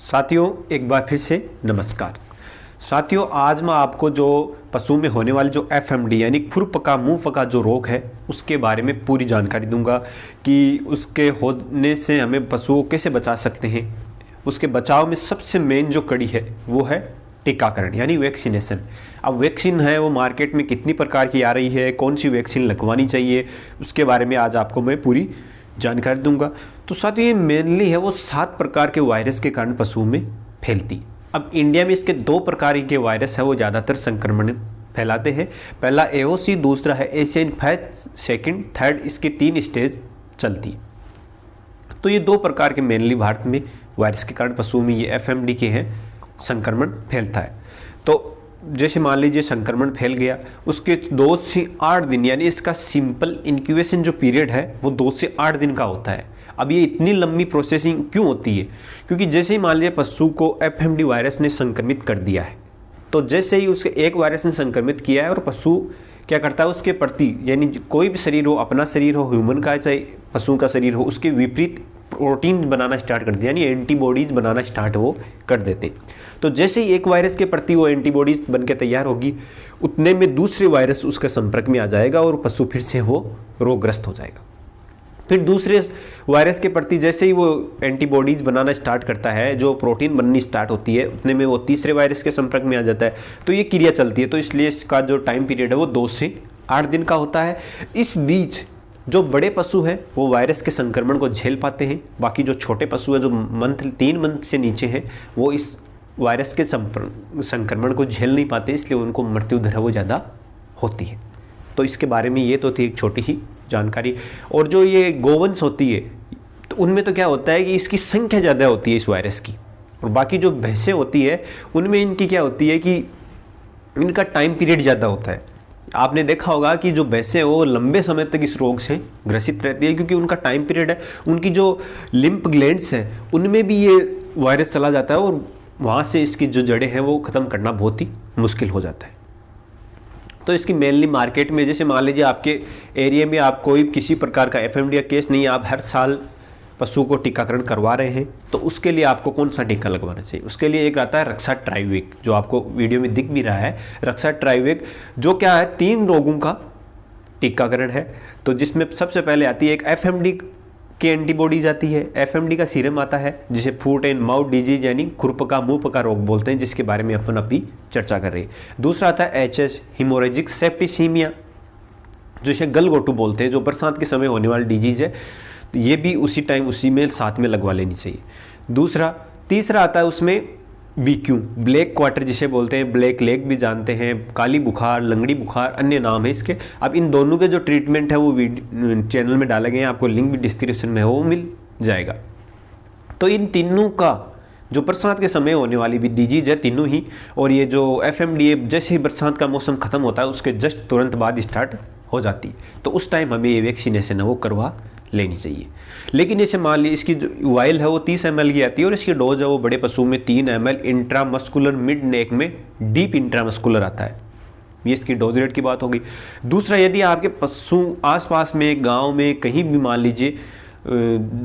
साथियों, एक बार फिर से नमस्कार। साथियों, आज मैं आपको जो पशु में होने वाली जो एफएमडी यानी खुरपका मुंह पका जो रोग है उसके बारे में पूरी जानकारी दूंगा कि उसके होने से हमें पशुओं को कैसे बचा सकते हैं। उसके बचाव में सबसे मेन जो कड़ी है वो है टीकाकरण यानी वैक्सीनेशन। अब वैक्सीन है वो मार्केट में कितनी प्रकार की आ रही है, कौन सी वैक्सीन लगवानी चाहिए, उसके बारे में आज आपको मैं पूरी जानकारी दूंगा। तो साथियों, ये मेनली है वो 7 प्रकार के वायरस के कारण पशुओं में फैलती। अब इंडिया में इसके 2 प्रकार के वायरस है वो ज़्यादातर संक्रमण फैलाते हैं। पहला एओसी, दूसरा है एशियन फैच, सेकंड, थर्ड, इसके 3 स्टेज चलती। तो ये 2 प्रकार के मेनली भारत में वायरस के कारण पशुओं में ये एफएमडी के हैं संक्रमण फैलता है। तो जैसे मान लीजिए संक्रमण फैल गया, उसके 2 से 8 दिन यानी इसका सिंपल इंक्यूबेशन जो पीरियड है वो 2 से 8 दिन का होता है। अब ये इतनी लंबी प्रोसेसिंग क्यों होती है? क्योंकि जैसे ही मान लीजिए पशु को एफएमडी वायरस ने संक्रमित कर दिया है, तो जैसे ही उसके एक वायरस ने संक्रमित किया है और पशु क्या करता है उसके प्रति, यानी कोई भी शरीर हो, अपना शरीर हो, ह्यूमन का चाहे पशु का शरीर हो, उसके विपरीत प्रोटीन बनाना स्टार्ट कर दिया, यानी एंटीबॉडीज बनाना स्टार्ट वो कर देते। तो जैसे ही एक वायरस के प्रति वो एंटीबॉडीज बन के तैयार होगी, उतने में दूसरे वायरस उसके संपर्क में आ जाएगा और पशु फिर से वो रोगग्रस्त हो जाएगा। फिर दूसरे वायरस के प्रति जैसे ही वो एंटीबॉडीज बनाना स्टार्ट करता है, जो प्रोटीन बननी स्टार्ट होती है, उतने में वो तीसरे वायरस के संपर्क में आ जाता है। तो ये क्रिया चलती है। तो इसलिए इसका जो टाइम पीरियड है वो 2 से 8 दिन का होता है। इस बीच जो बड़े पशु हैं वो वायरस के संक्रमण को झेल पाते हैं, बाकी जो छोटे पशु हैं जो 3 मंथ से नीचे हैं वो इस वायरस के संक्रमण को झेल नहीं पाते, इसलिए उनको मृत्यु दर वो ज़्यादा होती है। तो इसके बारे में ये तो थी एक छोटी सी जानकारी। और जो ये गोवंश होती है तो उनमें तो क्या होता है कि इसकी संख्या ज़्यादा होती है इस वायरस की, और बाकी जो भैंसें होती है उनमें इनकी क्या होती है कि इनका टाइम पीरियड ज़्यादा होता है। आपने देखा होगा कि जो भैंसें वो लंबे समय तक इस रोग से ग्रसित रहती है, क्योंकि उनका टाइम पीरियड है, उनकी जो लिम्फ ग्लैंड्स हैं उनमें भी ये वायरस चला जाता है और वहाँ से इसकी जो जड़ें हैं वो ख़त्म करना बहुत ही मुश्किल हो जाता है। तो इसकी मेनली मार्केट में, जैसे मान लीजिए आपके एरिया में आप कोई किसी प्रकार का एफएमडी केस नहीं है, आप हर साल पशु को टीकाकरण करवा रहे हैं, तो उसके लिए आपको कौन सा टीका लगवाना चाहिए? उसके लिए एक आता है रक्षा ट्राइवेक, जो आपको वीडियो में दिख भी रहा है। रक्षा ट्राइवेक जो क्या है 3 रोगों का टीकाकरण है। तो जिसमें सबसे पहले आती है एक एफएमडी की एंटीबॉडी जाती है, एफएमडी का सीरम आता है जिसे फूट एंड माउथ डिजीज यानी खुरपका मुंह पका रोग बोलते हैं, जिसके बारे में अपन अभी चर्चा कर रहे हैं। दूसरा आता है एचएस हिमोरेजिक सेप्टिसीमिया, जिसे गलघोटू बोलते हैं, जो बरसात के समय होने वाली डिजीज है। तो ये भी उसी टाइम उसी में साथ में लगवा लेनी चाहिए। तीसरा आता है उसमें बीक्यू ब्लैक क्वार्टर जिसे बोलते हैं, ब्लैक लेग भी जानते हैं, काली बुखार, लंगड़ी बुखार, अन्य नाम है इसके। अब इन दोनों के जो ट्रीटमेंट है वो चैनल में डाले गए हैं, आपको लिंक भी डिस्क्रिप्शन में है वो मिल जाएगा। तो इन तीनों का जो बरसात के समय होने वाली भी डिजीज है तीनों ही, और ये जो एफएमडी जैसे ही बरसात का मौसम खत्म होता है उसके जस्ट तुरंत बाद स्टार्ट हो जाती है, तो उस टाइम हमें ये वैक्सीनेशन है वो करवा लेनी चाहिए। लेकिन जैसे मान ली इसकी जो वाइल है वो 30 ml की आती है और इसकी डोज है वो बड़े पशु में 3 ml इंट्रामस्कुलर, मिड नेक में डीप इंट्रामस्कुलर आता है। ये इसकी डोज रेट की बात होगी। दूसरा, यदि आपके पशु आसपास में गांव में कहीं भी मान लीजिए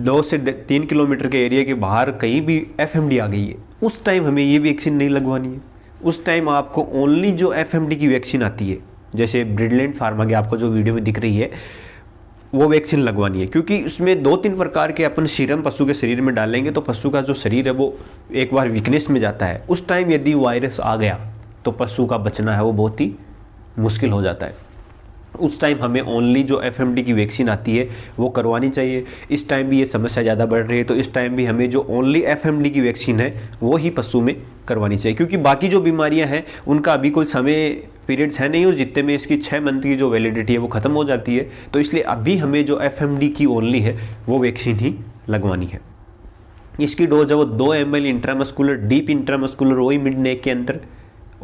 2 से 3 किलोमीटर के एरिया के बाहर कहीं भी एफएमडी आ गई है, उस टाइम हमें ये वैक्सीन नहीं लगवानी है। उस टाइम आपको ओनली जो एफएमडी की वैक्सीन आती है, जैसे ब्रिडलैंड फार्मा की आपको जो वीडियो में दिख रही है, वो वैक्सीन लगवानी है। क्योंकि उसमें 2-3 प्रकार के अपन सीरम पशु के शरीर में डालेंगे तो पशु का जो शरीर है वो एक बार वीकनेस में जाता है। उस टाइम यदि वायरस आ गया तो पशु का बचना है वो बहुत ही मुश्किल हो जाता है। उस टाइम हमें ओनली जो एफएमडी की वैक्सीन आती है वो करवानी चाहिए। इस टाइम भी ये समस्या ज़्यादा बढ़ रही है, तो इस टाइम भी हमें जो ओनली एफएमडी की वैक्सीन है वो ही पशु में करवानी चाहिए। क्योंकि बाकी जो बीमारियां हैं उनका अभी कोई समय पीरियड्स है नहीं, और जितने में इसकी 6 मंथ की जो वैलिडिटी है वो ख़त्म हो जाती है। तो इसलिए अभी हमें जो एफएमडी की ओनली है वो वैक्सीन ही लगवानी है। इसकी डोज है वो 2 ml इंट्रामस्कुलर, डीप इंट्रामस्कुलर वही मिड नेक के अंदर,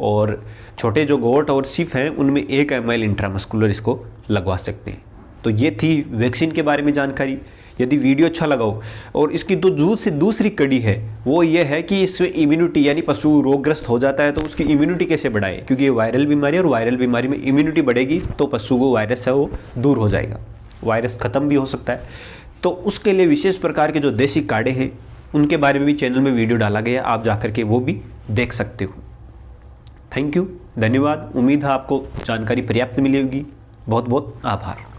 और छोटे जो गोट और सिफ हैं उनमें 1 ml इंट्रामस्कुलर इसको लगवा सकते हैं। तो ये थी वैक्सीन के बारे में जानकारी। यदि वीडियो अच्छा लगा हो, और इसकी दूसरी कड़ी है वो ये है कि इसमें इम्यूनिटी, यानी पशु रोगग्रस्त हो जाता है तो उसकी इम्यूनिटी कैसे बढ़ाए, क्योंकि ये वायरल बीमारी है और वायरल बीमारी में इम्यूनिटी बढ़ेगी तो पशु को वायरस है वो दूर हो जाएगा, वायरस खत्म भी हो सकता है। तो उसके लिए विशेष प्रकार के जो देसी काढ़े हैं उनके बारे में भी चैनल में वीडियो डाला गया, आप जाकर के वो भी देख सकते हो। थैंक यू, धन्यवाद। उम्मीद है आपको जानकारी पर्याप्त मिली होगी। बहुत बहुत आभार।